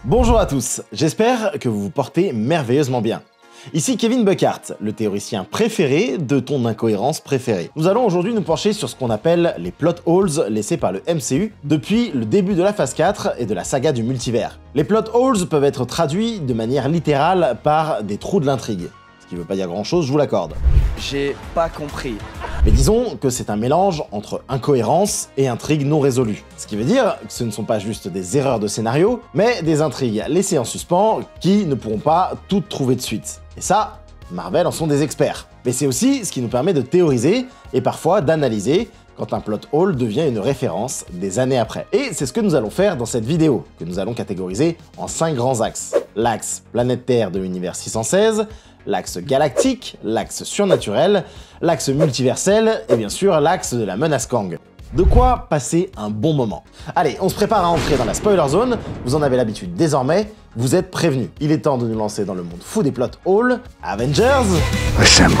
Bonjour à tous, j'espère que vous vous portez merveilleusement bien. Ici Kevin Buckhart, le théoricien préféré de ton incohérence préférée. Nous allons aujourd'hui nous pencher sur ce qu'on appelle les plot holes laissés par le MCU depuis le début de la phase 4 et de la saga du multivers. Les plot holes peuvent être traduits de manière littérale par des trous de l'intrigue. Ce qui veut pas dire grand chose, je vous l'accorde. J'ai pas compris. Mais disons que c'est un mélange entre incohérence et intrigue non résolue. Ce qui veut dire que ce ne sont pas juste des erreurs de scénario, mais des intrigues laissées en suspens qui ne pourront pas toutes trouver de suite. Et ça, Marvel en sont des experts. Mais c'est aussi ce qui nous permet de théoriser et parfois d'analyser quand un plot hole devient une référence des années après. Et c'est ce que nous allons faire dans cette vidéo, que nous allons catégoriser en 5 grands axes. L'axe planète Terre de l'univers 616, l'axe galactique, l'axe surnaturel, l'axe multiversel et bien sûr l'axe de la menace Kang. De quoi passer un bon moment. Allez, on se prépare à entrer dans la spoiler zone, vous en avez l'habitude désormais, vous êtes prévenus. Il est temps de nous lancer dans le monde fou des plot holes. Avengers Assemble.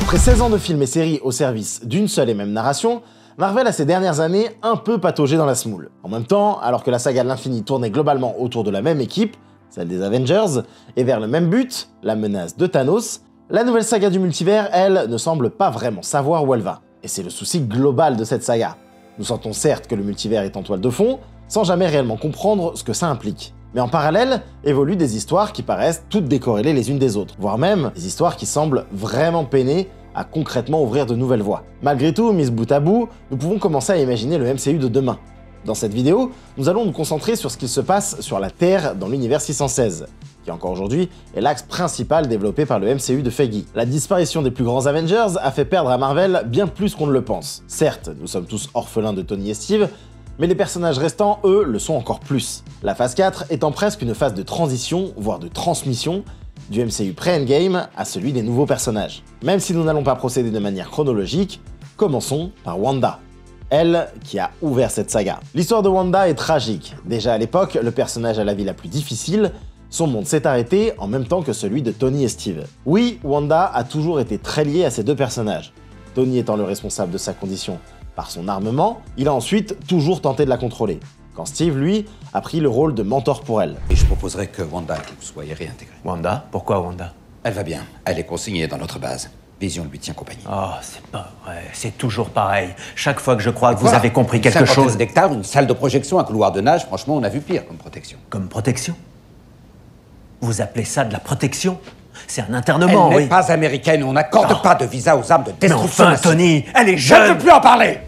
Après 16 ans de films et séries au service d'une seule et même narration, Marvel a ces dernières années un peu pataugé dans la semoule. En même temps, alors que la saga de l'infini tournait globalement autour de la même équipe, celle des Avengers, et vers le même but, la menace de Thanos, la nouvelle saga du multivers, elle, ne semble pas vraiment savoir où elle va. Et c'est le souci global de cette saga. Nous sentons certes que le multivers est en toile de fond, sans jamais réellement comprendre ce que ça implique. Mais en parallèle, évoluent des histoires qui paraissent toutes décorrélées les unes des autres, voire même des histoires qui semblent vraiment peiner à concrètement ouvrir de nouvelles voies. Malgré tout, mis bout à bout, nous pouvons commencer à imaginer le MCU de demain. Dans cette vidéo, nous allons nous concentrer sur ce qu'il se passe sur la Terre dans l'univers 616, qui encore aujourd'hui est l'axe principal développé par le MCU de Feige. La disparition des plus grands Avengers a fait perdre à Marvel bien plus qu'on ne le pense. Certes, nous sommes tous orphelins de Tony et Steve, mais les personnages restants, eux, le sont encore plus. La phase 4 étant presque une phase de transition, voire de transmission, du MCU pré-Endgame à celui des nouveaux personnages. Même si nous n'allons pas procéder de manière chronologique, commençons par Wanda. Elle qui a ouvert cette saga. L'histoire de Wanda est tragique. Déjà à l'époque, le personnage a la vie la plus difficile, son monde s'est arrêté en même temps que celui de Tony et Steve. Oui, Wanda a toujours été très liée à ces deux personnages. Tony étant le responsable de sa condition par son armement, il a ensuite toujours tenté de la contrôler. Quand Steve, lui, a pris le rôle de mentor pour elle. Et je proposerais que Wanda et vous soyez réintégrés. Wanda? Pourquoi Wanda? Elle va bien. Elle est consignée dans notre base. Vision lui tient compagnie. Oh, c'est pas vrai. C'est toujours pareil. Chaque fois que je crois que vous avez compris quelque chose... 50 d'hectares, une salle de projection, un couloir de nage, franchement, on a vu pire comme protection. Comme protection? Vous appelez ça de la protection? C'est un internement, Elle n'est pas américaine, on n'accorde pas de visa aux armes de destruction. Mais enfin, Tony, elle est Je ne jeune! veux plus en parler!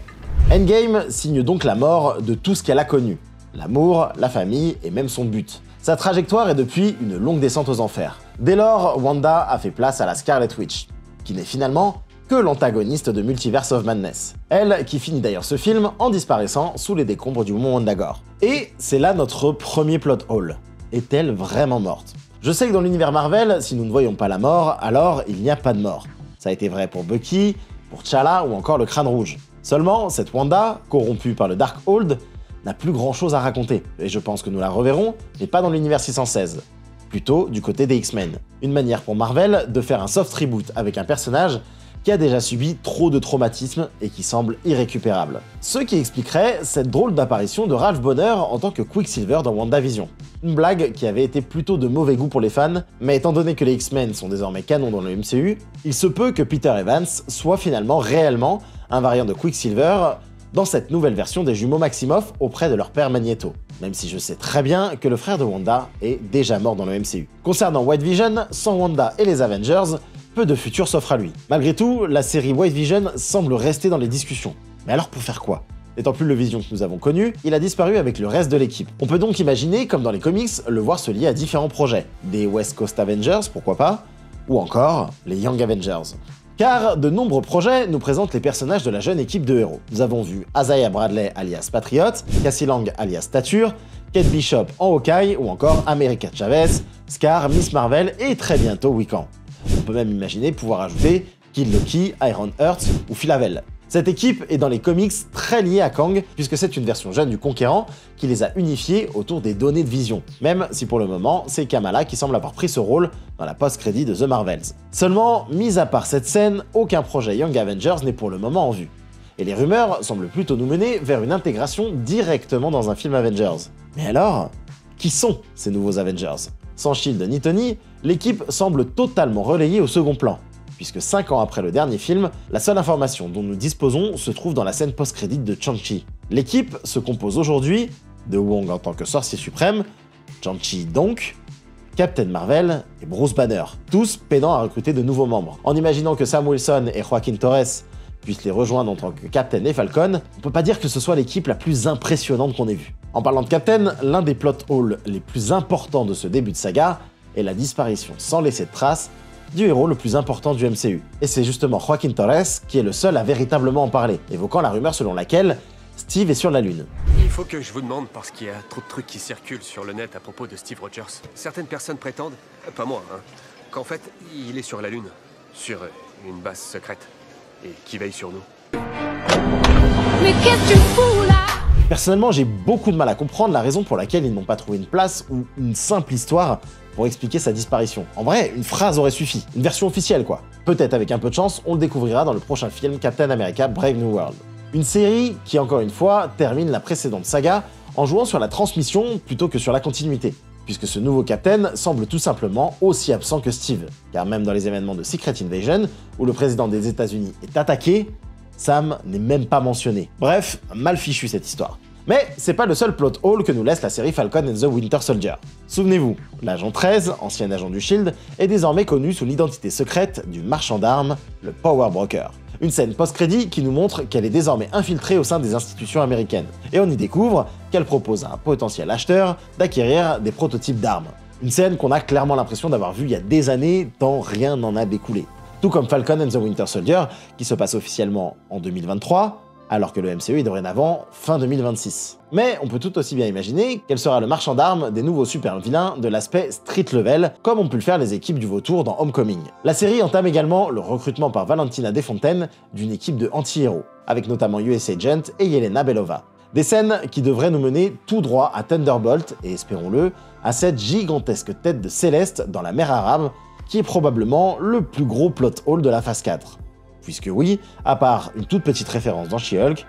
Endgame signe donc la mort de tout ce qu'elle a connu. L'amour, la famille et même son but. Sa trajectoire est depuis une longue descente aux enfers. Dès lors, Wanda a fait place à la Scarlet Witch, qui n'est finalement que l'antagoniste de Multiverse of Madness. Elle qui finit d'ailleurs ce film en disparaissant sous les décombres du mont Wundagore. Et c'est là notre premier plot hole. Est-elle vraiment morte? Je sais que dans l'univers Marvel, si nous ne voyons pas la mort, alors il n'y a pas de mort. Ça a été vrai pour Bucky, pour T'Challa ou encore le Crâne Rouge. Seulement, cette Wanda, corrompue par le Darkhold, n'a plus grand chose à raconter, et je pense que nous la reverrons, mais pas dans l'univers 616, plutôt du côté des X-Men. Une manière pour Marvel de faire un soft reboot avec un personnage qui a déjà subi trop de traumatismes et qui semble irrécupérable. Ce qui expliquerait cette drôle d'apparition de Ralph Bonner en tant que Quicksilver dans WandaVision. Une blague qui avait été plutôt de mauvais goût pour les fans, mais étant donné que les X-Men sont désormais canon dans le MCU, il se peut que Peter Evans soit finalement réellement un variant de Quicksilver dans cette nouvelle version des jumeaux Maximoff auprès de leur père Magneto. Même si je sais très bien que le frère de Wanda est déjà mort dans le MCU. Concernant White Vision, sans Wanda et les Avengers, peu de futur s'offre à lui. Malgré tout, la série White Vision semble rester dans les discussions. Mais alors pour faire quoi? N'étant plus le Vision que nous avons connu, il a disparu avec le reste de l'équipe. On peut donc imaginer, comme dans les comics, le voir se lier à différents projets. Des West Coast Avengers, pourquoi pas, ou encore les Young Avengers. Car de nombreux projets nous présentent les personnages de la jeune équipe de héros. Nous avons vu Isaiah Bradley alias Patriot, Cassie Lang alias Stature, Kate Bishop en Hawkeye ou encore America Chavez, Scar, Miss Marvel et très bientôt Wiccan. On peut même imaginer pouvoir ajouter Kid Loki, Iron Heart ou Philavel. Cette équipe est dans les comics très liée à Kang, puisque c'est une version jeune du Conquérant qui les a unifiés autour des données de Vision, même si pour le moment, c'est Kamala qui semble avoir pris ce rôle dans la post-crédit de The Marvels. Seulement, mis à part cette scène, aucun projet Young Avengers n'est pour le moment en vue. Et les rumeurs semblent plutôt nous mener vers une intégration directement dans un film Avengers. Mais alors, qui sont ces nouveaux Avengers? Sans Shield ni Tony, l'équipe semble totalement relayée au second plan, puisque 5 ans après le dernier film, la seule information dont nous disposons se trouve dans la scène post-crédit de Shang-Chi. L'équipe se compose aujourd'hui de Wong en tant que sorcier suprême, Shang-Chi donc, Captain Marvel et Bruce Banner, tous peinant à recruter de nouveaux membres. En imaginant que Sam Wilson et Joaquin Torres puissent les rejoindre en tant que Captain et Falcon, on peut pas dire que ce soit l'équipe la plus impressionnante qu'on ait vue. En parlant de Captain, l'un des plot holes les plus importants de ce début de saga est la disparition sans laisser de traces du héros le plus important du MCU. Et c'est justement Joaquin Torres qui est le seul à véritablement en parler, évoquant la rumeur selon laquelle Steve est sur la Lune. Il faut que je vous demande parce qu'il y a trop de trucs qui circulent sur le net à propos de Steve Rogers. Certaines personnes prétendent, pas moi, hein, qu'en fait, il est sur la Lune, sur une base secrète, et qui veille sur nous. Mais qu'est-ce que tu fous là? Personnellement, j'ai beaucoup de mal à comprendre la raison pour laquelle ils n'ont pas trouvé une place ou une simple histoire pour expliquer sa disparition. En vrai, une phrase aurait suffi, une version officielle quoi. Peut-être avec un peu de chance, on le découvrira dans le prochain film Captain America Brave New World. Une série qui, encore une fois, termine la précédente saga en jouant sur la transmission plutôt que sur la continuité, puisque ce nouveau Captain semble tout simplement aussi absent que Steve, car même dans les événements de Secret Invasion, où le président des États-Unis est attaqué, Sam n'est même pas mentionné. Bref, mal fichu cette histoire. Mais c'est pas le seul plot hole que nous laisse la série Falcon and the Winter Soldier. Souvenez-vous, l'agent 13, ancien agent du SHIELD, est désormais connu sous l'identité secrète du marchand d'armes, le Power Broker. Une scène post-crédit qui nous montre qu'elle est désormais infiltrée au sein des institutions américaines. Et on y découvre qu'elle propose à un potentiel acheteur d'acquérir des prototypes d'armes. Une scène qu'on a clairement l'impression d'avoir vue il y a des années, tant rien n'en a découlé. Tout comme Falcon and the Winter Soldier, qui se passe officiellement en 2023, alors que le MCU est dorénavant fin 2026. Mais on peut tout aussi bien imaginer qu'elle sera le marchand d'armes des nouveaux super-vilains de l'aspect street level, comme ont pu le faire les équipes du Vautour dans Homecoming. La série entame également le recrutement par Valentina Desfontaines d'une équipe de anti-héros, avec notamment US Agent et Yelena Belova. Des scènes qui devraient nous mener tout droit à Thunderbolt, et espérons-le, à cette gigantesque tête de Céleste dans la mer Arabe, qui est probablement le plus gros plot hole de la phase 4. Puisque oui, à part une toute petite référence dans She-Hulk,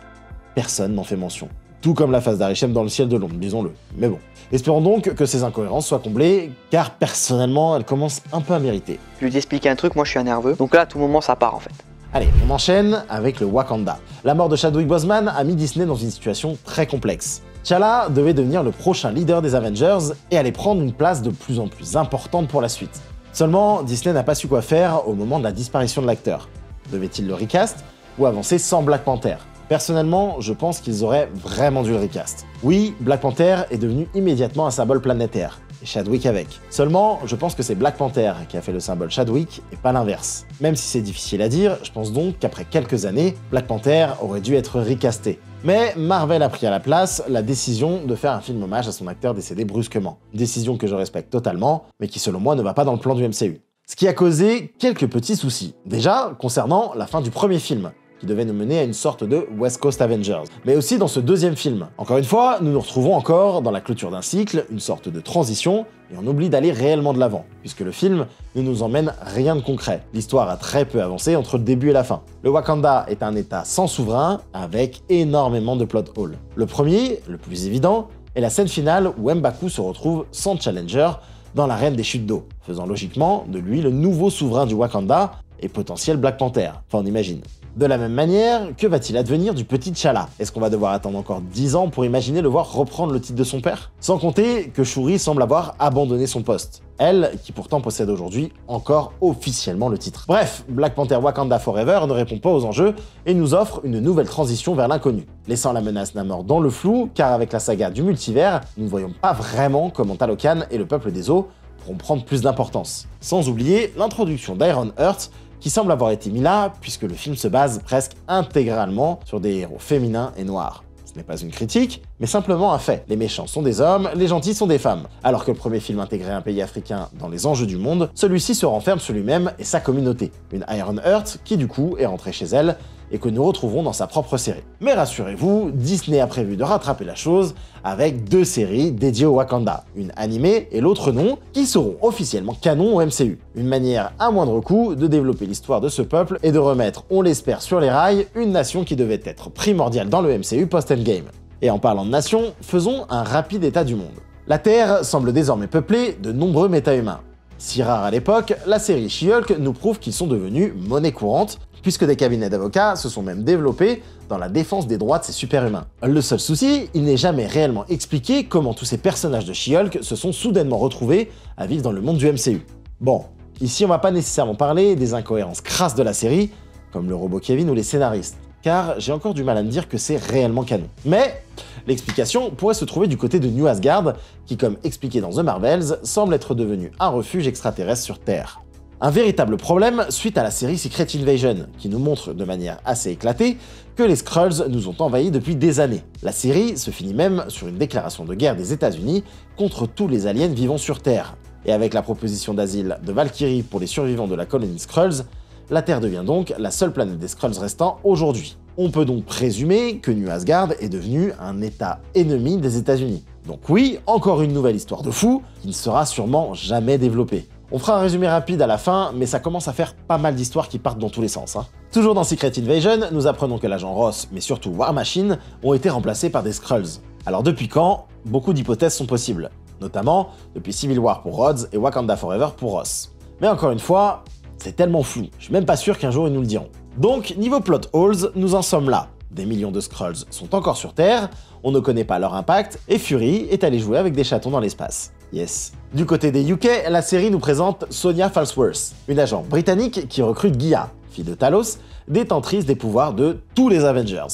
personne n'en fait mention. Tout comme la phase d'Arishem dans le ciel de Londres, disons-le. Mais bon. Espérons donc que ces incohérences soient comblées, car personnellement, elles commencent un peu à mériter. Je lui ai expliqué un truc, moi je suis un nerveux. Donc là, à tout moment, ça part en fait. Allez, on enchaîne avec le Wakanda. La mort de Chadwick Boseman a mis Disney dans une situation très complexe. T'Challa devait devenir le prochain leader des Avengers et allait prendre une place de plus en plus importante pour la suite. Seulement, Disney n'a pas su quoi faire au moment de la disparition de l'acteur. Devait-il le recast ou avancer sans Black Panther? Personnellement, je pense qu'ils auraient vraiment dû le recast. Oui, Black Panther est devenu immédiatement un symbole planétaire, et Chadwick avec. Seulement, je pense que c'est Black Panther qui a fait le symbole Chadwick et pas l'inverse. Même si c'est difficile à dire, je pense donc qu'après quelques années, Black Panther aurait dû être recasté. Mais Marvel a pris à la place la décision de faire un film hommage à son acteur décédé brusquement. Une décision que je respecte totalement, mais qui selon moi ne va pas dans le plan du MCU. Ce qui a causé quelques petits soucis. Déjà, concernant la fin du premier film, qui devait nous mener à une sorte de West Coast Avengers. Mais aussi dans ce deuxième film. Encore une fois, nous nous retrouvons encore dans la clôture d'un cycle, une sorte de transition, et on oublie d'aller réellement de l'avant, puisque le film ne nous emmène rien de concret. L'histoire a très peu avancé entre le début et la fin. Le Wakanda est un état sans souverain, avec énormément de plot holes. Le premier, le plus évident, est la scène finale où M'Baku se retrouve sans challenger dans l'arène des chutes d'eau, faisant logiquement de lui le nouveau souverain du Wakanda et potentiel Black Panther. Enfin, on imagine. De la même manière, que va-t-il advenir du petit T'Challa? Est-ce qu'on va devoir attendre encore 10 ans pour imaginer le voir reprendre le titre de son père? Sans compter que Shuri semble avoir abandonné son poste. Elle, qui pourtant possède aujourd'hui encore officiellement le titre. Bref, Black Panther Wakanda Forever ne répond pas aux enjeux et nous offre une nouvelle transition vers l'inconnu, laissant la menace Namor dans le flou, car avec la saga du multivers, nous ne voyons pas vraiment comment Talokan et le peuple des eaux pourront prendre plus d'importance. Sans oublier l'introduction d'Iron Heart, qui semble avoir été mis là, puisque le film se base presque intégralement sur des héros féminins et noirs. Ce n'est pas une critique, mais simplement un fait. Les méchants sont des hommes, les gentils sont des femmes. Alors que le premier film intégrait un pays africain dans les enjeux du monde, celui-ci se renferme sur lui-même et sa communauté. Une Iron Heart qui du coup est rentrée chez elle et que nous retrouverons dans sa propre série. Mais rassurez-vous, Disney a prévu de rattraper la chose avec 2 séries dédiées au Wakanda, une animée et l'autre non, qui seront officiellement canon au MCU. Une manière à moindre coût de développer l'histoire de ce peuple et de remettre, on l'espère, sur les rails, une nation qui devait être primordiale dans le MCU post-Endgame. Et en parlant de nation, faisons un rapide état du monde. La Terre semble désormais peuplée de nombreux méta-humains. Si rare à l'époque, la série She-Hulk nous prouve qu'ils sont devenus monnaie courante, puisque des cabinets d'avocats se sont même développés dans la défense des droits de ces super-humains. Le seul souci, il n'est jamais réellement expliqué comment tous ces personnages de She-Hulk se sont soudainement retrouvés à vivre dans le monde du MCU. Bon, ici on va pas nécessairement parler des incohérences crasses de la série, comme le robot Kevin ou les scénaristes, car j'ai encore du mal à me dire que c'est réellement canon. Mais l'explication pourrait se trouver du côté de New Asgard, qui, comme expliqué dans The Marvels, semble être devenu un refuge extraterrestre sur Terre. Un véritable problème suite à la série Secret Invasion, qui nous montre de manière assez éclatée que les Skrulls nous ont envahis depuis des années. La série se finit même sur une déclaration de guerre des États-Unis contre tous les aliens vivant sur Terre. Et avec la proposition d'asile de Valkyrie pour les survivants de la colonie Skrulls, la Terre devient donc la seule planète des Skrulls restants aujourd'hui. On peut donc présumer que New Asgard est devenu un état ennemi des États-Unis. Donc oui, encore une nouvelle histoire de fou qui ne sera sûrement jamais développée. On fera un résumé rapide à la fin, mais ça commence à faire pas mal d'histoires qui partent dans tous les sens. Toujours dans Secret Invasion, nous apprenons que l'agent Ross, mais surtout War Machine, ont été remplacés par des Skrulls. Alors depuis quand? Beaucoup d'hypothèses sont possibles, notamment depuis Civil War pour Rhodes et Wakanda Forever pour Ross. Mais encore une fois, c'est tellement flou, je suis même pas sûr qu'un jour ils nous le diront. Donc, niveau plot holes, nous en sommes là. Des millions de Skrulls sont encore sur Terre, on ne connaît pas leur impact, et Fury est allé jouer avec des chatons dans l'espace. Yes. Du côté des UK, la série nous présente Sonya Falsworth, une agent britannique qui recrute Gia, fille de Talos, détentrice des pouvoirs de tous les Avengers.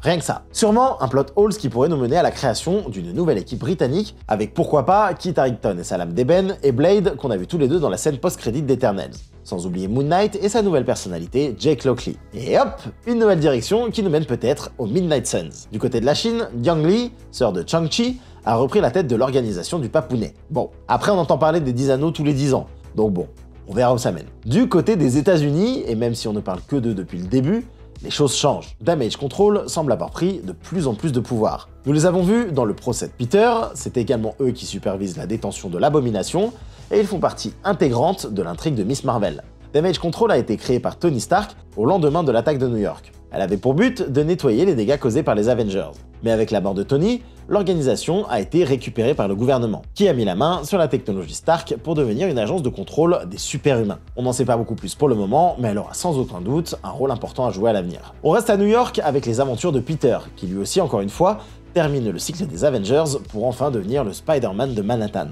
Rien que ça. Sûrement un plot holes qui pourrait nous mener à la création d'une nouvelle équipe britannique, avec pourquoi pas Kit Harington et Salam Deben et Blade qu'on a vu tous les deux dans la scène post-crédit d'Eternals. Sans oublier Moon Knight et sa nouvelle personnalité, Jake Lockley. Et hop, une nouvelle direction qui nous mène peut-être aux Midnight Suns. Du côté de la Chine, Yang Li, sœur de Chang-Chi, a repris la tête de l'organisation du Papounet. Bon, après on entend parler des 10 anneaux tous les 10 ans, donc bon, on verra où ça mène. Du côté des États-Unis, et même si on ne parle que d'eux depuis le début, les choses changent. Damage Control semble avoir pris de plus en plus de pouvoir. Nous les avons vus dans le procès de Peter, c'est également eux qui supervisent la détention de l'Abomination, et ils font partie intégrante de l'intrigue de Miss Marvel. Damage Control a été créé par Tony Stark au lendemain de l'attaque de New York. Elle avait pour but de nettoyer les dégâts causés par les Avengers. Mais avec la mort de Tony, l'organisation a été récupérée par le gouvernement, qui a mis la main sur la technologie Stark pour devenir une agence de contrôle des super-humains. On n'en sait pas beaucoup plus pour le moment, mais elle aura sans aucun doute un rôle important à jouer à l'avenir. On reste à New York avec les aventures de Peter, qui lui aussi, encore une fois, termine le cycle des Avengers pour enfin devenir le Spider-Man de Manhattan.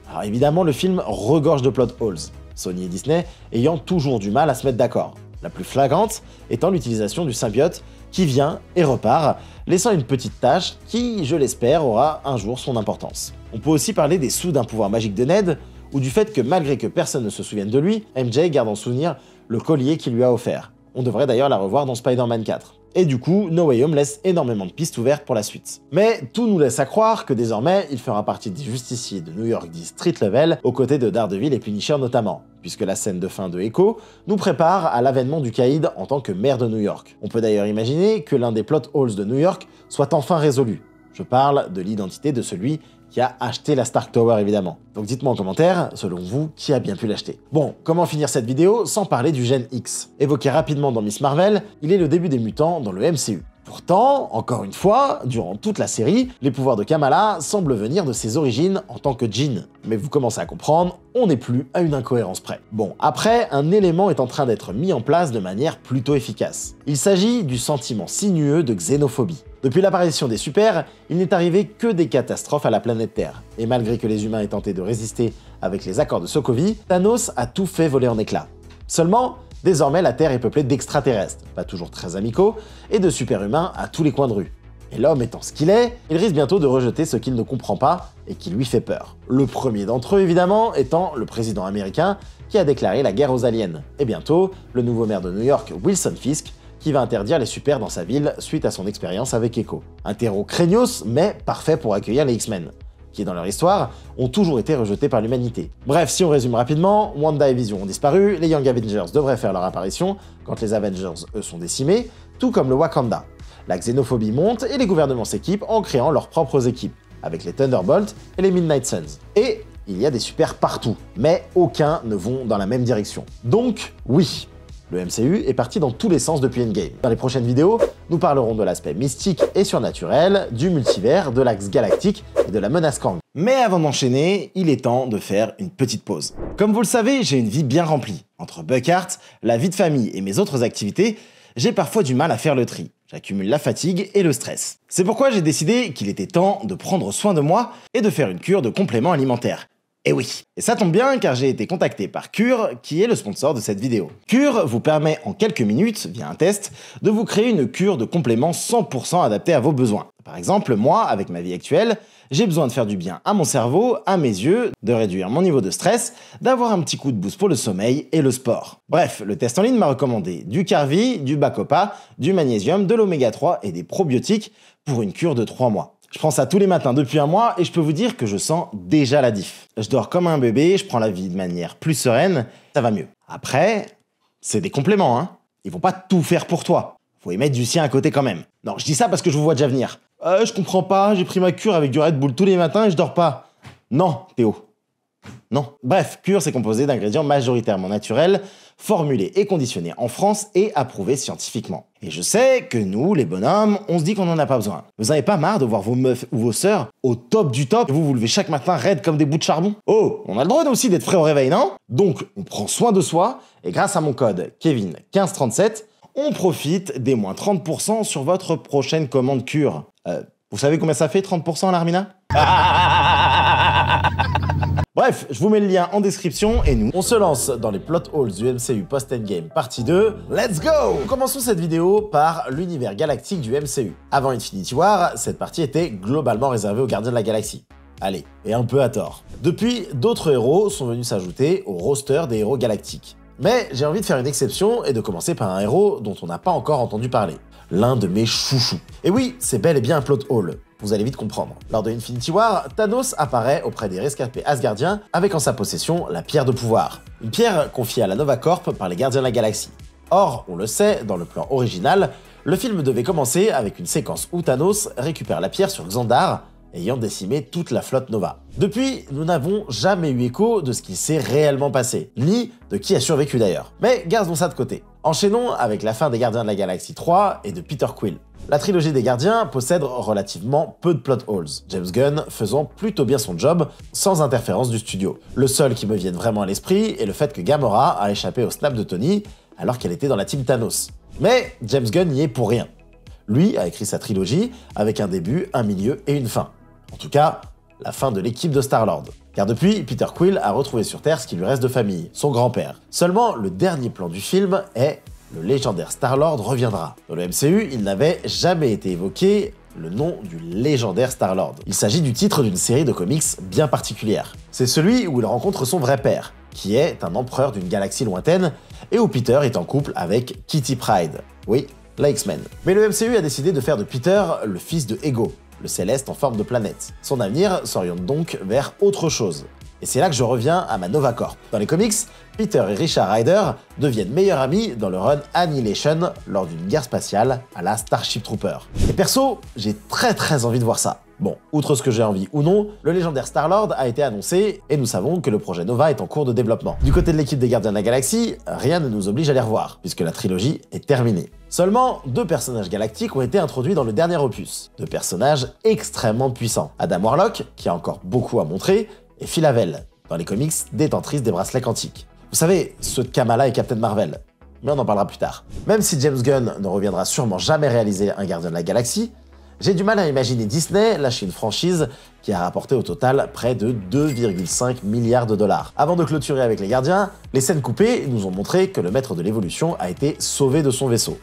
Alors évidemment, le film regorge de plot holes, Sony et Disney ayant toujours du mal à se mettre d'accord. La plus flagrante étant l'utilisation du symbiote qui vient et repart, laissant une petite tâche qui, je l'espère, aura un jour son importance. On peut aussi parler des sous d'un pouvoir magique de Ned, ou du fait que malgré que personne ne se souvienne de lui, MJ garde en souvenir le collier qu'il lui a offert. On devrait d'ailleurs la revoir dans Spider-Man 4. Et du coup, No Way Home laisse énormément de pistes ouvertes pour la suite. Mais tout nous laisse à croire que désormais, il fera partie des justiciers de New York dit Street Level, aux côtés de Daredevil et Punisher notamment, puisque la scène de fin de Echo nous prépare à l'avènement du Caïd en tant que maire de New York. On peut d'ailleurs imaginer que l'un des plot holes de New York soit enfin résolu. Je parle de l'identité de celui qui a acheté la Stark Tower évidemment. Donc dites-moi en commentaire, selon vous, qui a bien pu l'acheter. Bon, comment finir cette vidéo sans parler du gène X? Évoqué rapidement dans Miss Marvel, il est le début des mutants dans le MCU. Pourtant, encore une fois, durant toute la série, les pouvoirs de Kamala semblent venir de ses origines en tant que Jean. Mais vous commencez à comprendre, on n'est plus à une incohérence près. Bon, après, un élément est en train d'être mis en place de manière plutôt efficace. Il s'agit du sentiment sinueux de xénophobie. Depuis l'apparition des super, il n'est arrivé que des catastrophes à la planète Terre. Et malgré que les humains aient tenté de résister avec les accords de Sokovie, Thanos a tout fait voler en éclats. Seulement, désormais la Terre est peuplée d'extraterrestres, pas toujours très amicaux, et de super-humains à tous les coins de rue. Et l'homme étant ce qu'il est, il risque bientôt de rejeter ce qu'il ne comprend pas et qui lui fait peur. Le premier d'entre eux, évidemment, étant le président américain qui a déclaré la guerre aux aliens. Et bientôt, le nouveau maire de New York, Wilson Fisk, qui va interdire les super dans sa ville suite à son expérience avec Echo. Un terreau craignos, mais parfait pour accueillir les X-Men, qui dans leur histoire ont toujours été rejetés par l'humanité. Bref, si on résume rapidement, Wanda et Vision ont disparu, les Young Avengers devraient faire leur apparition quand les Avengers, eux, sont décimés, tout comme le Wakanda. La xénophobie monte et les gouvernements s'équipent en créant leurs propres équipes, avec les Thunderbolts et les Midnight Suns. Et il y a des super partout, mais aucun ne vont dans la même direction. Donc, oui, le MCU est parti dans tous les sens depuis Endgame. Dans les prochaines vidéos, nous parlerons de l'aspect mystique et surnaturel, du multivers, de l'axe galactique et de la menace Kang. Mais avant d'enchaîner, il est temps de faire une petite pause. Comme vous le savez, j'ai une vie bien remplie. Entre Buckhart, la vie de famille et mes autres activités, j'ai parfois du mal à faire le tri. J'accumule la fatigue et le stress. C'est pourquoi j'ai décidé qu'il était temps de prendre soin de moi et de faire une cure de compléments alimentaires. Et oui, et ça tombe bien car j'ai été contacté par Cure, qui est le sponsor de cette vidéo. Cure vous permet en quelques minutes, via un test, de vous créer une cure de compléments 100% adaptée à vos besoins. Par exemple, moi, avec ma vie actuelle, j'ai besoin de faire du bien à mon cerveau, à mes yeux, de réduire mon niveau de stress, d'avoir un petit coup de boost pour le sommeil et le sport. Bref, le test en ligne m'a recommandé du Carvi, du Bacopa, du magnésium, de l'oméga 3 et des probiotiques pour une cure de 3 mois. Je prends ça tous les matins depuis un mois et je peux vous dire que je sens déjà la diff. Je dors comme un bébé, je prends la vie de manière plus sereine, ça va mieux. Après, c'est des compléments, hein. Ils vont pas tout faire pour toi. Faut y mettre du sien à côté quand même. Non, je dis ça parce que je vous vois déjà venir. Je comprends pas, j'ai pris ma cure avec du Red Bull tous les matins et je dors pas. Non, Théo. Non. Bref, Cure, c'est composé d'ingrédients majoritairement naturels, formulés et conditionnés en France et approuvés scientifiquement. Et je sais que nous, les bonhommes, on se dit qu'on n'en a pas besoin. Vous avez pas marre de voir vos meufs ou vos sœurs au top du top et vous vous levez chaque matin raides comme des bouts de charbon? Oh, on a le droit aussi d'être frais au réveil, non? Donc, on prend soin de soi et grâce à mon code Kevin1537, on profite des moins 30% sur votre prochaine commande Cure. Vous savez combien ça fait 30% Larmina? Bref, je vous mets le lien en description et nous, on se lance dans les plot holes du MCU post-Endgame partie 2. Let's go! Commençons cette vidéo par l'univers galactique du MCU. Avant Infinity War, cette partie était globalement réservée aux Gardiens de la Galaxie. Allez, et un peu à tort. Depuis, d'autres héros sont venus s'ajouter au roster des héros galactiques. Mais j'ai envie de faire une exception et de commencer par un héros dont on n'a pas encore entendu parler. L'un de mes chouchous. Et oui, c'est bel et bien un plot hole. Vous allez vite comprendre. Lors de Infinity War, Thanos apparaît auprès des rescapés Asgardiens avec en sa possession la pierre de pouvoir. Une pierre confiée à la Nova Corp par les Gardiens de la Galaxie. Or, on le sait, dans le plan original, le film devait commencer avec une séquence où Thanos récupère la pierre sur Xandar, ayant décimé toute la flotte Nova. Depuis, nous n'avons jamais eu écho de ce qui s'est réellement passé, ni de qui a survécu d'ailleurs. Mais gardons ça de côté. Enchaînons avec la fin des Gardiens de la Galaxie 3 et de Peter Quill. La trilogie des Gardiens possède relativement peu de plot holes, James Gunn faisant plutôt bien son job sans interférence du studio. Le seul qui me vienne vraiment à l'esprit est le fait que Gamora a échappé au snap de Tony alors qu'elle était dans la team Thanos. Mais James Gunn n'y est pour rien. Lui a écrit sa trilogie avec un début, un milieu et une fin. En tout cas, la fin de l'équipe de Star-Lord. Car depuis, Peter Quill a retrouvé sur Terre ce qui lui reste de famille, son grand-père. Seulement, le dernier plan du film est « Le légendaire Star-Lord reviendra ». Dans le MCU, il n'avait jamais été évoqué le nom du légendaire Star-Lord. Il s'agit du titre d'une série de comics bien particulière. C'est celui où il rencontre son vrai père, qui est un empereur d'une galaxie lointaine, et où Peter est en couple avec Kitty Pryde. Oui, la X-Men. Mais le MCU a décidé de faire de Peter le fils de Ego, le céleste en forme de planète. Son avenir s'oriente donc vers autre chose. Et c'est là que je reviens à ma Nova Corp. Dans les comics, Peter et Richard Rider deviennent meilleurs amis dans le run Annihilation lors d'une guerre spatiale à la Starship Trooper. Et perso, j'ai très envie de voir ça. Bon, outre ce que j'ai envie ou non, le légendaire Star-Lord a été annoncé et nous savons que le projet Nova est en cours de développement. Du côté de l'équipe des Gardiens de la Galaxie, rien ne nous oblige à les revoir, puisque la trilogie est terminée. Seulement, 2 personnages galactiques ont été introduits dans le dernier opus. 2 personnages extrêmement puissants. Adam Warlock, qui a encore beaucoup à montrer, et Phyla-Vell, dans les comics détentrice des bracelets quantiques. Vous savez, ceux de Kamala et Captain Marvel. Mais on en parlera plus tard. Même si James Gunn ne reviendra sûrement jamais réaliser un Gardien de la Galaxie, j'ai du mal à imaginer Disney lâcher une franchise qui a rapporté au total près de 2,5 milliards de dollars. Avant de clôturer avec les Gardiens, les scènes coupées nous ont montré que le maître de l'évolution a été sauvé de son vaisseau.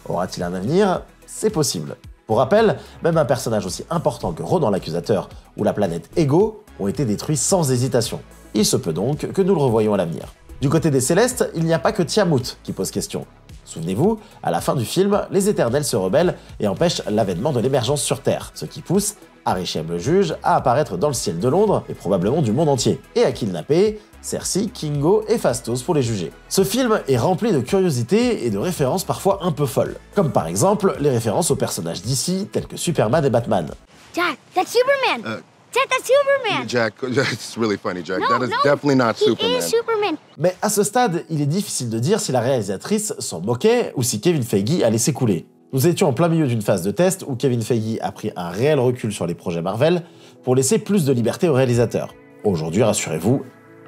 Aura-t-il un avenir? C'est possible. Pour rappel, même un personnage aussi important que Ronan l'Accusateur ou la planète Ego ont été détruits sans hésitation. Il se peut donc que nous le revoyions à l'avenir. Du côté des Célestes, il n'y a pas que Tiamut qui pose question. Souvenez-vous, à la fin du film, les Éternels se rebellent et empêchent l'avènement de l'émergence sur Terre, ce qui pousse Arishem le Juge à apparaître dans le ciel de Londres et probablement du monde entier, et à kidnapper Cersei, Kingo et Phastos pour les juger. Ce film est rempli de curiosités et de références parfois un peu folles, comme par exemple les références aux personnages d'ici tels que Superman et Batman. Jack, that's Superman. Jack, that's Superman. Jack, it's really funny, Jack. No, That is no, definitely not he Superman. is Superman. Mais à ce stade, il est difficile de dire si la réalisatrice s'en moquait ou si Kevin Feige allait s'écouler. Nous étions en plein milieu d'une phase de test où Kevin Feige a pris un réel recul sur les projets Marvel pour laisser plus de liberté aux réalisateurs. Aujourd'hui, rassurez-vous,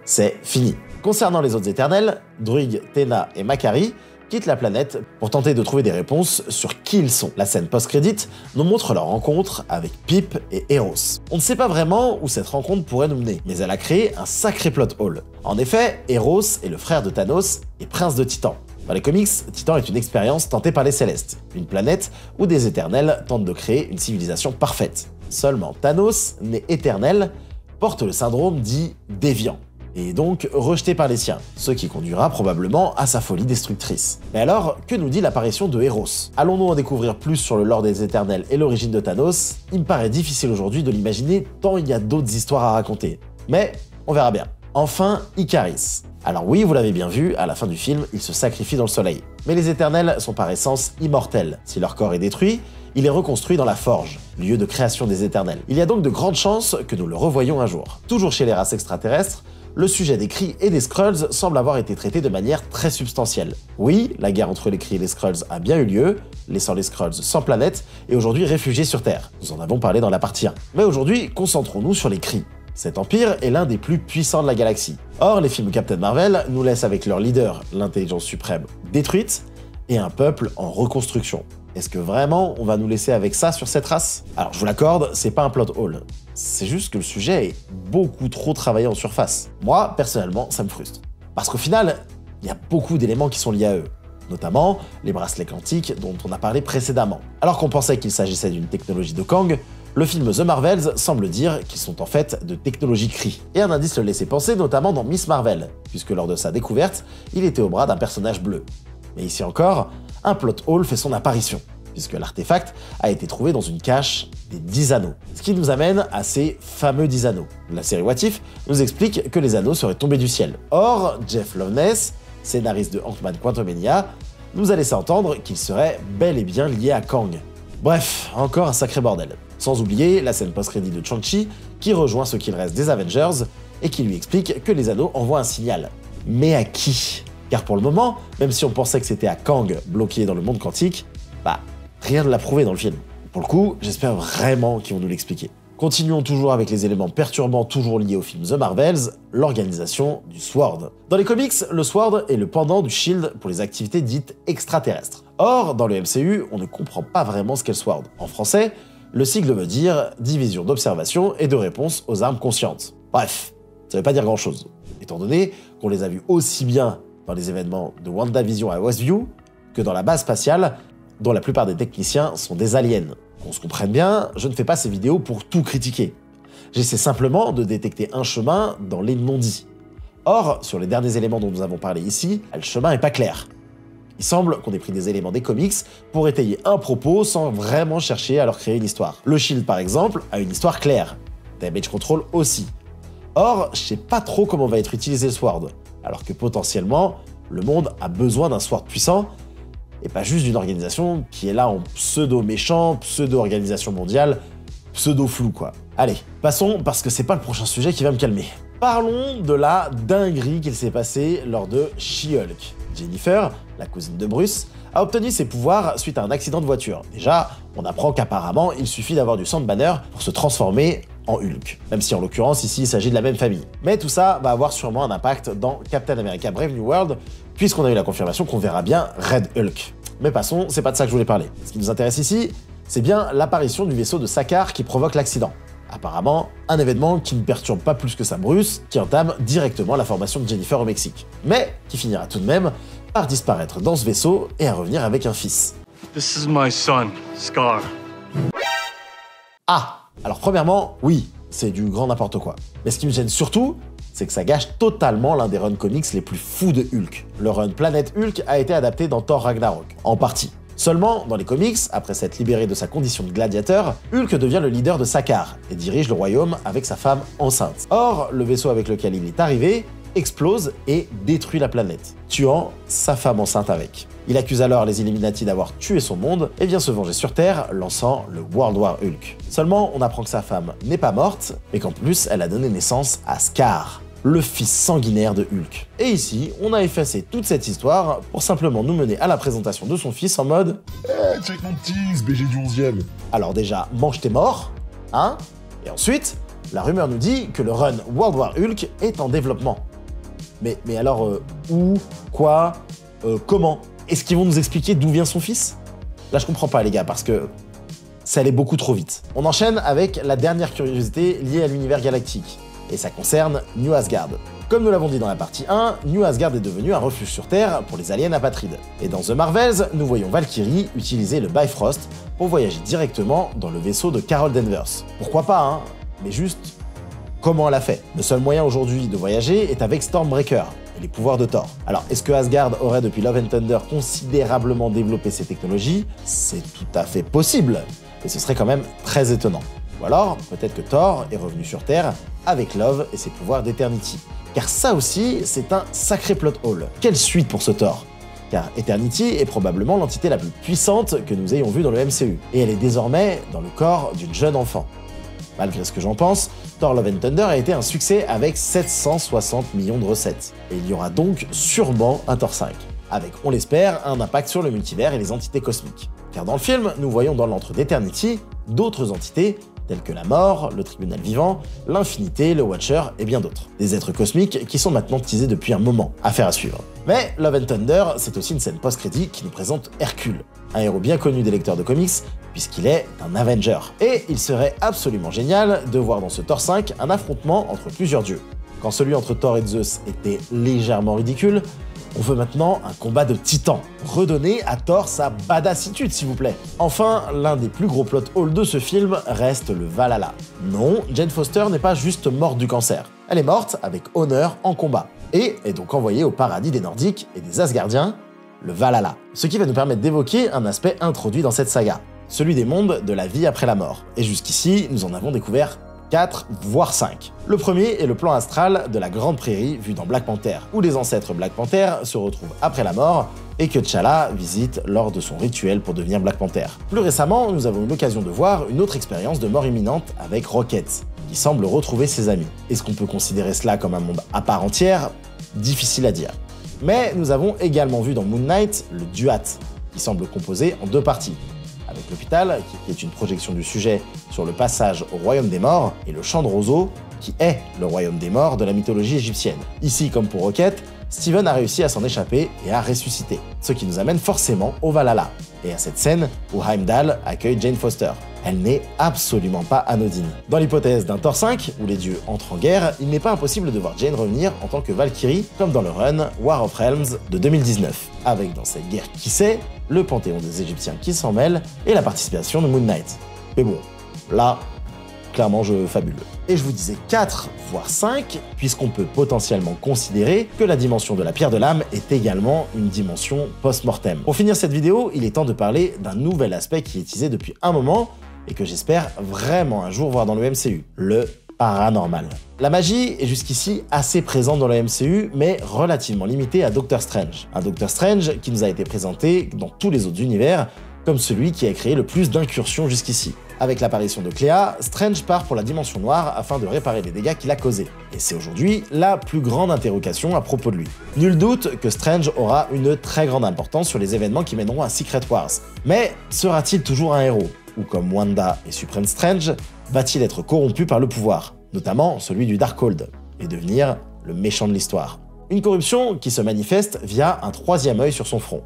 c'est fini. Concernant les autres éternels, Druig, Tena et Makkari quittent la planète pour tenter de trouver des réponses sur qui ils sont. La scène post-crédit nous montre leur rencontre avec Pip et Eros. On ne sait pas vraiment où cette rencontre pourrait nous mener, mais elle a créé un sacré plot hole. En effet, Eros est le frère de Thanos et prince de Titan. Dans les comics, Titan est une expérience tentée par les Célestes, une planète où des éternels tentent de créer une civilisation parfaite. Seulement Thanos, né éternel, porte le syndrome dit déviant, et est donc rejeté par les siens, ce qui conduira probablement à sa folie destructrice. Mais alors, que nous dit l'apparition de Eros? Allons-nous en découvrir plus sur le lore des éternels et l'origine de Thanos? Il me paraît difficile aujourd'hui de l'imaginer tant il y a d'autres histoires à raconter. Mais on verra bien. Enfin, Ikaris. Alors oui, vous l'avez bien vu, à la fin du film, il se sacrifie dans le soleil. Mais les éternels sont par essence immortels. Si leur corps est détruit, il est reconstruit dans la Forge, lieu de création des éternels. Il y a donc de grandes chances que nous le revoyions un jour. Toujours chez les races extraterrestres, le sujet des Kree et des Skrulls semble avoir été traité de manière très substantielle. Oui, la guerre entre les Kree et les Skrulls a bien eu lieu, laissant les Skrulls sans planète et aujourd'hui réfugiés sur Terre. Nous en avons parlé dans la partie 1. Mais aujourd'hui, concentrons-nous sur les Kree. Cet empire est l'un des plus puissants de la galaxie. Or, les films Captain Marvel nous laissent avec leur leader, l'intelligence suprême, détruite, et un peuple en reconstruction. Est-ce que vraiment on va nous laisser avec ça sur cette race? Alors je vous l'accorde, c'est pas un plot hole. C'est juste que le sujet est beaucoup trop travaillé en surface. Moi, personnellement, ça me frustre. Parce qu'au final, il y a beaucoup d'éléments qui sont liés à eux. Notamment les bracelets quantiques dont on a parlé précédemment. Alors qu'on pensait qu'il s'agissait d'une technologie de Kang, le film The Marvels semble dire qu'ils sont en fait de technologie Kree. Et un indice le laissait penser notamment dans Miss Marvel, puisque lors de sa découverte, il était au bras d'un personnage bleu. Mais ici encore, un plot hole fait son apparition, puisque l'artefact a été trouvé dans une cache des 10 anneaux. Ce qui nous amène à ces fameux 10 anneaux. La série What If nous explique que les anneaux seraient tombés du ciel. Or, Jeff Loveness, scénariste de Ant-Man Quantumania, nous a laissé entendre qu'il serait bel et bien lié à Kang. Bref, encore un sacré bordel. Sans oublier la scène post-crédit de Shang-Chi qui rejoint ce qu'il reste des Avengers et qui lui explique que les anneaux envoient un signal. Mais à qui? Car pour le moment, même si on pensait que c'était à Kang bloqué dans le monde quantique, rien ne l'a prouvé dans le film. Pour le coup, j'espère vraiment qu'ils vont nous l'expliquer. Continuons toujours avec les éléments perturbants toujours liés au film The Marvels, l'organisation du SWORD. Dans les comics, le SWORD est le pendant du SHIELD pour les activités dites extraterrestres. Or, dans le MCU, on ne comprend pas vraiment ce qu'est le SWORD. En français, le sigle veut dire Division d'observation et de réponse aux armes conscientes. Bref, ça veut pas dire grand-chose, étant donné qu'on les a vus aussi bien dans les événements de WandaVision à Westview que dans la base spatiale, dont la plupart des techniciens sont des aliens. Qu'on se comprenne bien, je ne fais pas ces vidéos pour tout critiquer. J'essaie simplement de détecter un chemin dans les non-dits. Or, sur les derniers éléments dont nous avons parlé ici, le chemin n'est pas clair. Il semble qu'on ait pris des éléments des comics pour étayer un propos sans vraiment chercher à leur créer une histoire. Le SHIELD par exemple a une histoire claire, Damage Control aussi. Or, je sais pas trop comment va être utilisé le SWORD, alors que potentiellement, le monde a besoin d'un SWORD puissant, et pas juste d'une organisation qui est là en pseudo-méchant, pseudo-organisation mondiale, pseudo-flou quoi. Allez, passons parce que c'est pas le prochain sujet qui va me calmer. Parlons de la dinguerie qu'il s'est passée lors de She-Hulk. Jennifer, la cousine de Bruce, a obtenu ses pouvoirs suite à un accident de voiture. Déjà, on apprend qu'apparemment, il suffit d'avoir du sang de Banner pour se transformer en Hulk. Même si en l'occurrence, ici, il s'agit de la même famille. Mais tout ça va avoir sûrement un impact dans Captain America Brave New World, puisqu'on a eu la confirmation qu'on verra bien Red Hulk. Mais passons, c'est pas de ça que je voulais parler. Ce qui nous intéresse ici, c'est bien l'apparition du vaisseau de Sakaar qui provoque l'accident. Apparemment, un événement qui ne perturbe pas plus que ça Bruce, qui entame directement la formation de Jennifer au Mexique. Mais qui finira tout de même par disparaître dans ce vaisseau et à revenir avec un fils. This is my son, Scar. Ah! Alors premièrement, oui, c'est du grand n'importe quoi. Mais ce qui me gêne surtout, c'est que ça gâche totalement l'un des runs comics les plus fous de Hulk. Le run Planète Hulk a été adapté dans Thor Ragnarok, en partie. Seulement, dans les comics, après s'être libéré de sa condition de gladiateur, Hulk devient le leader de Sakaar et dirige le royaume avec sa femme enceinte. Or, le vaisseau avec lequel il est arrivé explose et détruit la planète, tuant sa femme enceinte avec. Il accuse alors les Illuminati d'avoir tué son monde et vient se venger sur Terre, lançant le World War Hulk. Seulement, on apprend que sa femme n'est pas morte, mais qu'en plus, elle a donné naissance à Scar, le fils sanguinaire de Hulk. Et ici, on a effacé toute cette histoire pour simplement nous mener à la présentation de son fils en mode « Hey, check mon tease, BG du 11e !» Alors déjà, mange tes morts, hein? Et ensuite, la rumeur nous dit que le run World War Hulk est en développement. Mais alors, où? Quoi? Comment? Est-ce qu'ils vont nous expliquer d'où vient son fils? Là, je comprends pas, les gars, parce que ça allait beaucoup trop vite. On enchaîne avec la dernière curiosité liée à l'univers galactique. Et ça concerne New Asgard. Comme nous l'avons dit dans la partie 1, New Asgard est devenu un refuge sur Terre pour les aliens apatrides. Et dans The Marvels, nous voyons Valkyrie utiliser le Bifrost pour voyager directement dans le vaisseau de Carol Danvers. Pourquoi pas, hein? Mais juste, comment elle a fait? Le seul moyen aujourd'hui de voyager est avec Stormbreaker et les pouvoirs de Thor. Alors, est-ce que Asgard aurait depuis Love and Thunder considérablement développé ces technologies? C'est tout à fait possible, mais ce serait quand même très étonnant. Ou alors, peut-être que Thor est revenu sur Terre avec Love et ses pouvoirs d'Eternity. Car ça aussi, c'est un sacré plot hole. Quelle suite pour ce Thor? Car Eternity est probablement l'entité la plus puissante que nous ayons vue dans le MCU, et elle est désormais dans le corps d'une jeune enfant. Malgré ce que j'en pense, Thor Love and Thunder a été un succès avec 760 millions de recettes. Et il y aura donc sûrement un Thor 5, avec, on l'espère, un impact sur le multivers et les entités cosmiques. Car dans le film, nous voyons dans l'antre d'Eternity d'autres entités, telles que la mort, le tribunal vivant, l'infinité, le Watcher et bien d'autres. Des êtres cosmiques qui sont maintenant teasés depuis un moment, affaire à suivre. Mais Love and Thunder, c'est aussi une scène post-crédit qui nous présente Hercule, un héros bien connu des lecteurs de comics, puisqu'il est un Avenger. Et il serait absolument génial de voir dans ce Thor 5 un affrontement entre plusieurs dieux. Quand celui entre Thor et Zeus était légèrement ridicule, on veut maintenant un combat de titans. Redonnez à Thor sa badassitude, s'il vous plaît. Enfin, l'un des plus gros plot holes de ce film reste le Valhalla. Non, Jane Foster n'est pas juste morte du cancer. Elle est morte avec honneur en combat. Et est donc envoyée au paradis des Nordiques et des Asgardiens, le Valhalla. Ce qui va nous permettre d'évoquer un aspect introduit dans cette saga, celui des mondes de la vie après la mort. Et jusqu'ici, nous en avons découvert 4, voire 5. Le premier est le plan astral de la Grande Prairie vu dans Black Panther, où les ancêtres Black Panther se retrouvent après la mort et que T'Challa visite lors de son rituel pour devenir Black Panther. Plus récemment, nous avons eu l'occasion de voir une autre expérience de mort imminente avec Rocket, qui semble retrouver ses amis. Est-ce qu'on peut considérer cela comme un monde à part entière? Difficile à dire. Mais nous avons également vu dans Moon Knight le Duat, qui semble composé en 2 parties, avec l'hôpital, qui est une projection du sujet sur le passage au royaume des morts, et le champ de roseaux, qui est le royaume des morts de la mythologie égyptienne. Ici, comme pour Rocket, Steven a réussi à s'en échapper et à ressusciter, ce qui nous amène forcément au Valhalla, et à cette scène où Heimdall accueille Jane Foster. Elle n'est absolument pas anodine. Dans l'hypothèse d'un Thor 5, où les dieux entrent en guerre, il n'est pas impossible de voir Jane revenir en tant que Valkyrie, comme dans le run War of Realms de 2019, avec dans cette guerre qui sait, le panthéon des Égyptiens qui s'en mêle, et la participation de Moon Knight. Mais bon, là, clairement je fabule. Et je vous disais 4, voire 5, puisqu'on peut potentiellement considérer que la dimension de la pierre de l'âme est également une dimension post-mortem. Pour finir cette vidéo, il est temps de parler d'un nouvel aspect qui est teasé depuis un moment, et que j'espère vraiment un jour voir dans le MCU, le paranormal. La magie est jusqu'ici assez présente dans le MCU, mais relativement limitée à Doctor Strange. Un Doctor Strange qui nous a été présenté dans tous les autres univers, comme celui qui a créé le plus d'incursions jusqu'ici. Avec l'apparition de Cléa, Strange part pour la dimension noire afin de réparer les dégâts qu'il a causés. Et c'est aujourd'hui la plus grande interrogation à propos de lui. Nul doute que Strange aura une très grande importance sur les événements qui mèneront à Secret Wars. Mais sera-t-il toujours un héros? Ou comme Wanda et Supreme Strange, va-t-il être corrompu par le pouvoir, notamment celui du Darkhold, et devenir le méchant de l'histoire? Une corruption qui se manifeste via un 3e œil sur son front,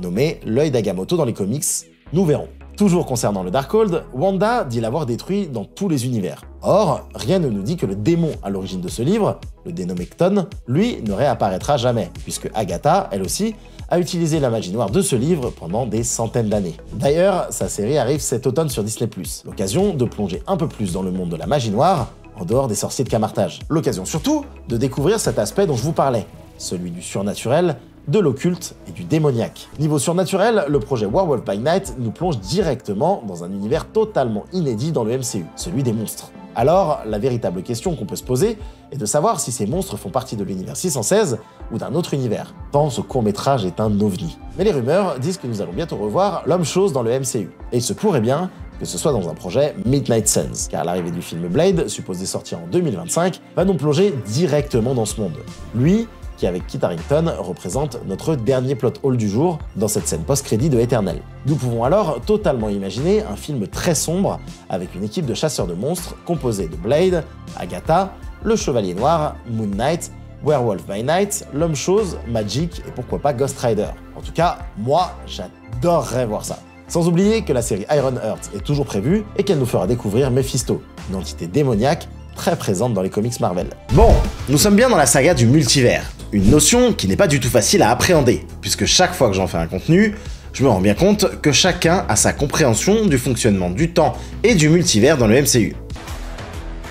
nommé l'œil d'Agamotto dans les comics, nous verrons. Toujours concernant le Darkhold, Wanda dit l'avoir détruit dans tous les univers. Or, rien ne nous dit que le démon à l'origine de ce livre, le Dénomecton, lui, ne réapparaîtra jamais, puisque Agatha, elle aussi, a utilisé la magie noire de ce livre pendant des centaines d'années. D'ailleurs, sa série arrive cet automne sur Disney+, l'occasion de plonger un peu plus dans le monde de la magie noire, en dehors des sorciers de Camartage. L'occasion surtout de découvrir cet aspect dont je vous parlais, celui du surnaturel, de l'occulte et du démoniaque. Niveau surnaturel, le projet Werewolf by Night nous plonge directement dans un univers totalement inédit dans le MCU, celui des monstres. Alors, la véritable question qu'on peut se poser est de savoir si ces monstres font partie de l'univers 616 ou d'un autre univers, tant ce court-métrage est un ovni. Mais les rumeurs disent que nous allons bientôt revoir l'homme-chose dans le MCU. Et il se pourrait bien que ce soit dans un projet Midnight Suns, car l'arrivée du film Blade, supposé sortir en 2025, va nous plonger directement dans ce monde. Lui, qui avec Kit Harington représente notre dernier plot hole du jour dans cette scène post-crédit de Eternal. Nous pouvons alors totalement imaginer un film très sombre avec une équipe de chasseurs de monstres composée de Blade, Agatha, le Chevalier Noir, Moon Knight, Werewolf by Night, l'Homme-Chose, Magik et pourquoi pas Ghost Rider. En tout cas, moi, j'adorerais voir ça. Sans oublier que la série Ironheart est toujours prévue et qu'elle nous fera découvrir Mephisto, une entité démoniaque très présente dans les comics Marvel. Bon, nous sommes bien dans la saga du multivers, une notion qui n'est pas du tout facile à appréhender, puisque chaque fois que j'en fais un contenu, je me rends bien compte que chacun a sa compréhension du fonctionnement du temps et du multivers dans le MCU.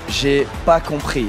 J'ai pas compris.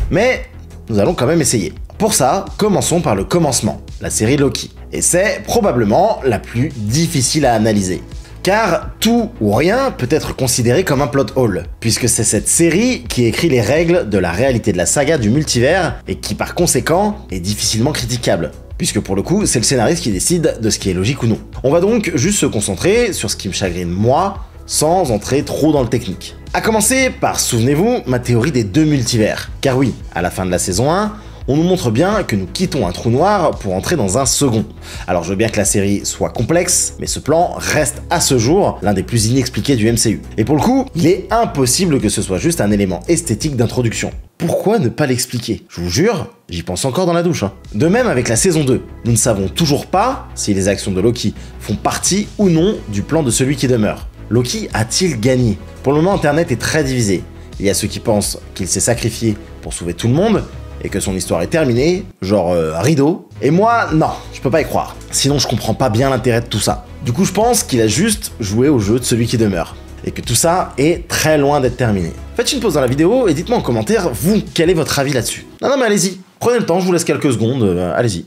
Mais nous allons quand même essayer. Pour ça, commençons par le commencement, la série Loki. Et c'est probablement la plus difficile à analyser. Car tout ou rien peut être considéré comme un plot hole, puisque c'est cette série qui écrit les règles de la réalité de la saga du multivers et qui par conséquent est difficilement critiquable. Puisque pour le coup, c'est le scénariste qui décide de ce qui est logique ou non. On va donc juste se concentrer sur ce qui me chagrine moi, sans entrer trop dans le technique. A commencer par, souvenez-vous, ma théorie des deux multivers. Car oui, à la fin de la saison 1, on nous montre bien que nous quittons un trou noir pour entrer dans un second. Alors je veux bien que la série soit complexe, mais ce plan reste à ce jour l'un des plus inexpliqués du MCU. Et pour le coup, il est impossible que ce soit juste un élément esthétique d'introduction. Pourquoi ne pas l'expliquer? Je vous jure, j'y pense encore dans la douche. De même avec la saison 2, nous ne savons toujours pas si les actions de Loki font partie ou non du plan de celui qui demeure. Loki a-t-il gagné? Pour le moment, Internet est très divisé. Il y a ceux qui pensent qu'il s'est sacrifié pour sauver tout le monde, et que son histoire est terminée, genre rideau. Et moi, non, je peux pas y croire. Sinon, je comprends pas bien l'intérêt de tout ça. Du coup, je pense qu'il a juste joué au jeu de celui qui demeure. Et que tout ça est très loin d'être terminé. Faites une pause dans la vidéo et dites-moi en commentaire, vous, quel est votre avis là-dessus? Non, mais allez-y. Prenez le temps, je vous laisse quelques secondes, allez-y.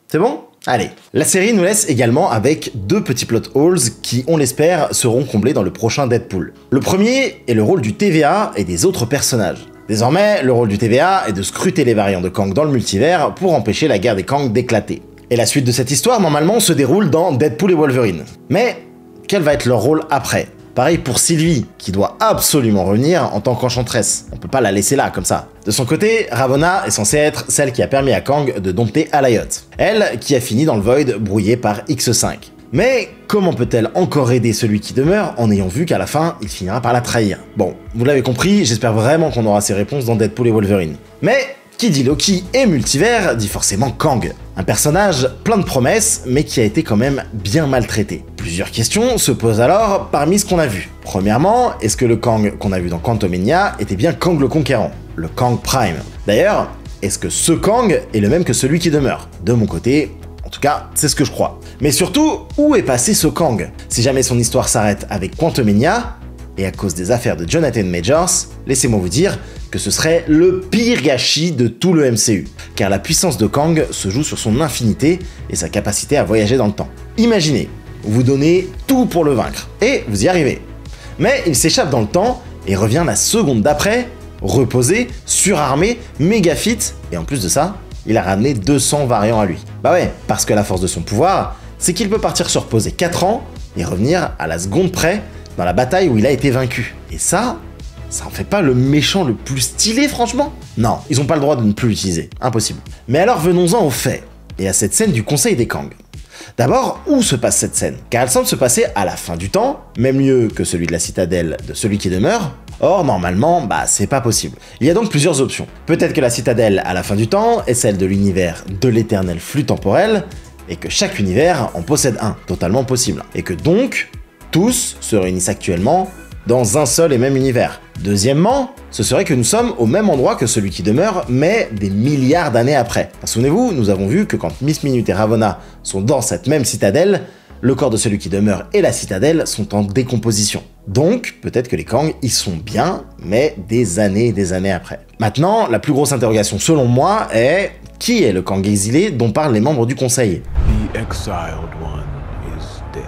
C'est bon? Allez. La série nous laisse également avec deux petits plot holes qui, on l'espère, seront comblés dans le prochain Deadpool. Le premier est le rôle du TVA et des autres personnages. Désormais, le rôle du TVA est de scruter les variants de Kang dans le multivers pour empêcher la guerre des Kang d'éclater. Et la suite de cette histoire, normalement, se déroule dans Deadpool et Wolverine. Mais, quel va être leur rôle après? Pareil pour Sylvie, qui doit absolument revenir en tant qu'enchanteresse. On peut pas la laisser là, comme ça. De son côté, Ravonna est censée être celle qui a permis à Kang de dompter Alioth. Elle, qui a fini dans le Void brouillé par X5. Mais comment peut-elle encore aider celui qui demeure en ayant vu qu'à la fin, il finira par la trahir? Bon, vous l'avez compris, j'espère vraiment qu'on aura ces réponses dans Deadpool et Wolverine. Mais qui dit Loki et multivers dit forcément Kang. Un personnage plein de promesses, mais qui a été quand même bien maltraité. Plusieurs questions se posent alors parmi ce qu'on a vu. Premièrement, est-ce que le Kang qu'on a vu dans Quantumania était bien Kang le Conquérant, le Kang Prime? D'ailleurs, est-ce que ce Kang est le même que celui qui demeure? De mon côté, en tout cas, c'est ce que je crois. Mais surtout, où est passé ce Kang? Si jamais son histoire s'arrête avec Quantumania, et à cause des affaires de Jonathan Majors, laissez-moi vous dire que ce serait le pire gâchis de tout le MCU. Car la puissance de Kang se joue sur son infinité et sa capacité à voyager dans le temps. Imaginez, vous donnez tout pour le vaincre, et vous y arrivez. Mais il s'échappe dans le temps et revient la seconde d'après, reposé, surarmé, méga fit, et en plus de ça, il a ramené 200 variants à lui. Bah ouais, parce que la force de son pouvoir, c'est qu'il peut partir se reposer 4 ans et revenir à la seconde près dans la bataille où il a été vaincu. Et ça en fait pas le méchant le plus stylé franchement? Non, ils ont pas le droit de ne plus l'utiliser, impossible. Mais alors venons-en aux faits, et à cette scène du Conseil des Kang. D'abord, où se passe cette scène? Car elle semble se passer à la fin du temps, même lieu que celui de la citadelle de celui qui demeure. Or, normalement, c'est pas possible. Il y a donc plusieurs options. Peut-être que la citadelle à la fin du temps est celle de l'univers de l'éternel flux temporel, et que chaque univers en possède un, totalement possible. Et que donc, tous se réunissent actuellement dans un seul et même univers. Deuxièmement, ce serait que nous sommes au même endroit que celui qui demeure, mais des milliards d'années après. Souvenez-vous, nous avons vu que quand Miss Minute et Ravonna sont dans cette même citadelle, le corps de celui qui demeure et la citadelle sont en décomposition. Donc, peut-être que les Kang y sont bien, mais des années et des années après. Maintenant, la plus grosse interrogation selon moi est... qui est le Kang exilé dont parlent les membres du Conseil? The exiled one is dead.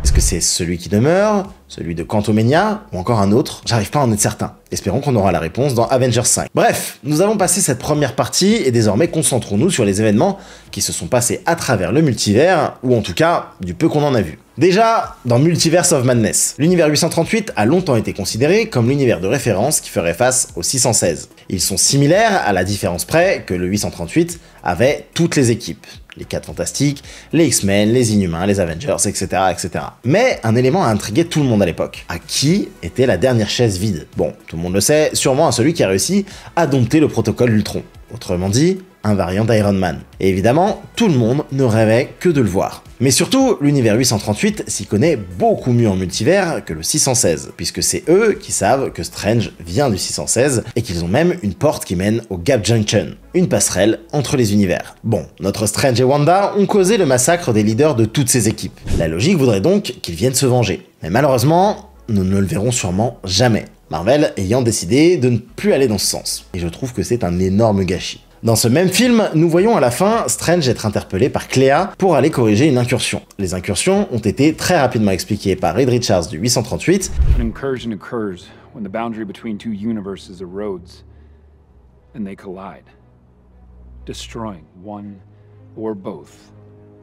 Est-ce que c'est celui qui demeure, celui de Quantumania, ou encore un autre? J'arrive pas à en être certain. Espérons qu'on aura la réponse dans Avengers 5. Bref, nous avons passé cette première partie, et désormais concentrons-nous sur les événements qui se sont passés à travers le multivers, ou en tout cas, du peu qu'on en a vu. Déjà, dans Multiverse of Madness, l'univers 838 a longtemps été considéré comme l'univers de référence qui ferait face au 616. Ils sont similaires à la différence près que le 838 avait toutes les équipes. Les 4 Fantastiques, les X-Men, les Inhumains, les Avengers, etc., etc. Mais un élément a intrigué tout le monde à l'époque. À qui était la dernière chaise vide? Bon, tout le monde le sait, sûrement à celui qui a réussi à dompter le protocole Ultron. Autrement dit, un variant d'Iron Man. Et évidemment, tout le monde ne rêvait que de le voir. Mais surtout, l'univers 838 s'y connaît beaucoup mieux en multivers que le 616, puisque c'est eux qui savent que Strange vient du 616 et qu'ils ont même une porte qui mène au Gap Junction, une passerelle entre les univers. Bon, notre Strange et Wanda ont causé le massacre des leaders de toutes ces équipes. La logique voudrait donc qu'ils viennent se venger. Mais malheureusement, nous ne le verrons sûrement jamais. Marvel ayant décidé de ne plus aller dans ce sens. Et je trouve que c'est un énorme gâchis. Dans ce même film, nous voyons à la fin Strange être interpellé par Clea pour aller corriger une incursion. Les incursions ont été très rapidement expliquées par Reed Richards du 838. An incursion occurs when the boundary between two universes erodes and they collide, destroying one or both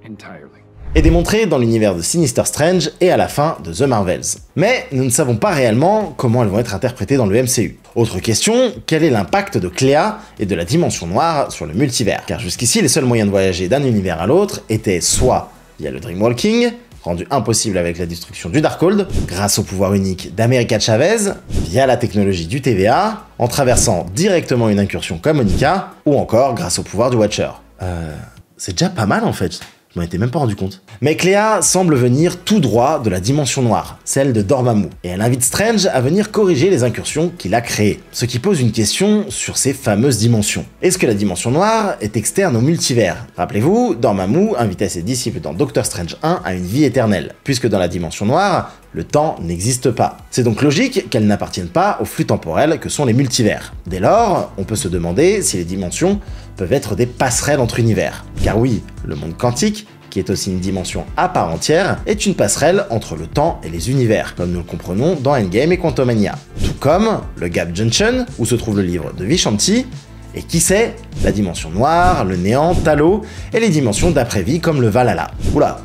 entirely. Et démontré dans l'univers de Sinister Strange et à la fin de The Marvels. Mais nous ne savons pas réellement comment elles vont être interprétées dans le MCU. Autre question, quel est l'impact de Clea et de la dimension noire sur le multivers? Car jusqu'ici, les seuls moyens de voyager d'un univers à l'autre étaient soit via le Dreamwalking, rendu impossible avec la destruction du Darkhold, grâce au pouvoir unique d'America Chavez, via la technologie du TVA, en traversant directement une incursion comme Monica, ou encore grâce au pouvoir du Watcher. C'est déjà pas mal en fait. Je m'en étais même pas rendu compte. Mais Clea semble venir tout droit de la dimension noire, celle de Dormammu, et elle invite Strange à venir corriger les incursions qu'il a créées. Ce qui pose une question sur ces fameuses dimensions. Est-ce que la dimension noire est externe au multivers? Rappelez-vous, Dormammu invitait ses disciples dans Doctor Strange 1 à une vie éternelle, puisque dans la dimension noire, le temps n'existe pas. C'est donc logique qu'elles n'appartiennent pas au flux temporel que sont les multivers. Dès lors, on peut se demander si les dimensions peuvent être des passerelles entre univers. Car oui, le monde quantique, qui est aussi une dimension à part entière, est une passerelle entre le temps et les univers, comme nous le comprenons dans Endgame et Quantumania. Tout comme le Gap Junction, où se trouve le livre de Vishanti, et qui sait, la dimension noire, le néant, Talo, et les dimensions d'après-vie comme le Valhalla. Oula,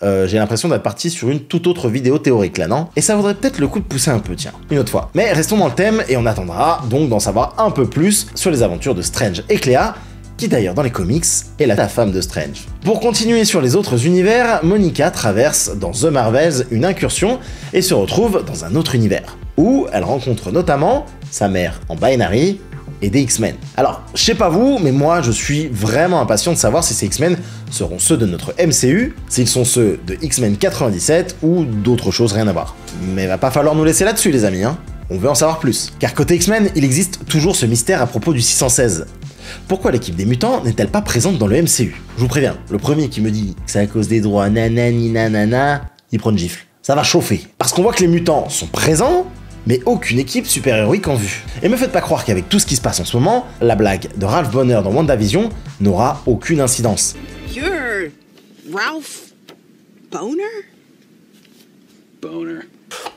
j'ai l'impression d'être parti sur une toute autre vidéo théorique là, non? Et ça vaudrait peut-être le coup de pousser un peu, tiens, une autre fois. Mais restons dans le thème et on attendra donc d'en savoir un peu plus sur les aventures de Strange et Clea, qui d'ailleurs dans les comics est la femme de Strange. Pour continuer sur les autres univers, Monica traverse dans The Marvels une incursion et se retrouve dans un autre univers, où elle rencontre notamment sa mère en binary et des X-Men. Alors, je sais pas vous, mais moi je suis vraiment impatient de savoir si ces X-Men seront ceux de notre MCU, s'ils sont ceux de X-Men 97 ou d'autres choses rien à voir. Mais va pas falloir nous laisser là-dessus les amis, hein. On veut en savoir plus. Car côté X-Men, il existe toujours ce mystère à propos du 616. Pourquoi l'équipe des mutants n'est-elle pas présente dans le MCU? Je vous préviens, le premier qui me dit que c'est à cause des droits nanani nanana, il prend une gifle. Ça va chauffer. Parce qu'on voit que les mutants sont présents, mais aucune équipe super-héroïque en vue. Et me faites pas croire qu'avec tout ce qui se passe en ce moment, la blague de Ralph Bonner dans WandaVision n'aura aucune incidence. You're Ralph Boner? Boner.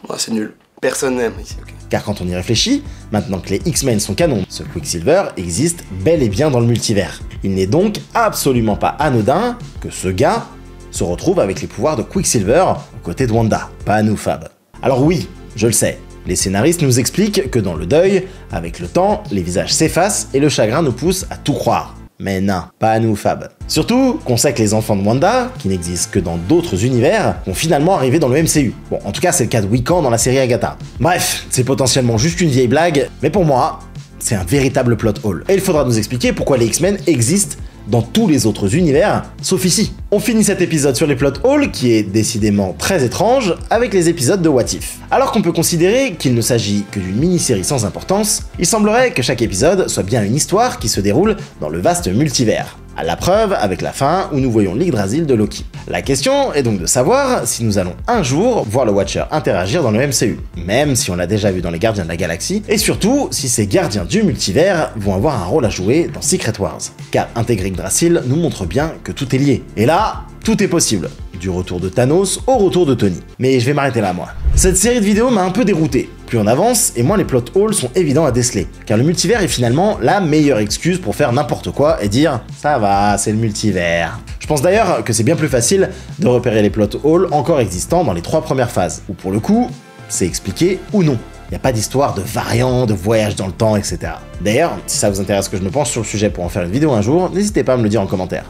Oh, c'est nul. Personne n'aime ici, ok. Car quand on y réfléchit, maintenant que les X-Men sont canons, ce Quicksilver existe bel et bien dans le multivers. Il n'est donc absolument pas anodin que ce gars se retrouve avec les pouvoirs de Quicksilver aux côtés de Wanda. Pas à nous, Fab. Alors oui, je le sais, les scénaristes nous expliquent que dans le deuil, avec le temps, les visages s'effacent et le chagrin nous pousse à tout croire. Mais non, pas à nous, Fab. Surtout qu'on sait que les enfants de Wanda, qui n'existent que dans d'autres univers, vont finalement arriver dans le MCU. Bon, en tout cas, c'est le cas de Wiccan dans la série Agatha. Bref, c'est potentiellement juste une vieille blague, mais pour moi, c'est un véritable plot hole. Et il faudra nous expliquer pourquoi les X-Men existent dans tous les autres univers, sauf ici. On finit cet épisode sur les plot holes, qui est décidément très étrange, avec les épisodes de What If. Alors qu'on peut considérer qu'il ne s'agit que d'une mini-série sans importance, il semblerait que chaque épisode soit bien une histoire qui se déroule dans le vaste multivers. À la preuve avec la fin où nous voyons l'Yggdrasil de Loki. La question est donc de savoir si nous allons un jour voir le Watcher interagir dans le MCU, même si on l'a déjà vu dans les Gardiens de la Galaxie, et surtout si ces gardiens du multivers vont avoir un rôle à jouer dans Secret Wars. Car intégrer Yggdrasil nous montre bien que tout est lié. Et là, tout est possible. Du retour de Thanos au retour de Tony. Mais je vais m'arrêter là, moi. Cette série de vidéos m'a un peu dérouté. Plus on avance, et moins les plot holes sont évidents à déceler. Car le multivers est finalement la meilleure excuse pour faire n'importe quoi et dire « ça va, c'est le multivers ». Je pense d'ailleurs que c'est bien plus facile de repérer les plot holes encore existants dans les 3 premières phases, où pour le coup, c'est expliqué ou non. Il n'y a pas d'histoire de variants, de voyage dans le temps, etc. D'ailleurs, si ça vous intéresse que je me penche sur le sujet pour en faire une vidéo un jour, n'hésitez pas à me le dire en commentaire.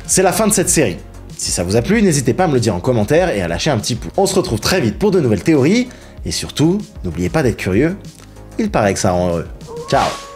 C'est la fin de cette série. Si ça vous a plu, n'hésitez pas à me le dire en commentaire et à lâcher un petit pouce. On se retrouve très vite pour de nouvelles théories, et surtout, n'oubliez pas d'être curieux, il paraît que ça rend heureux. Ciao!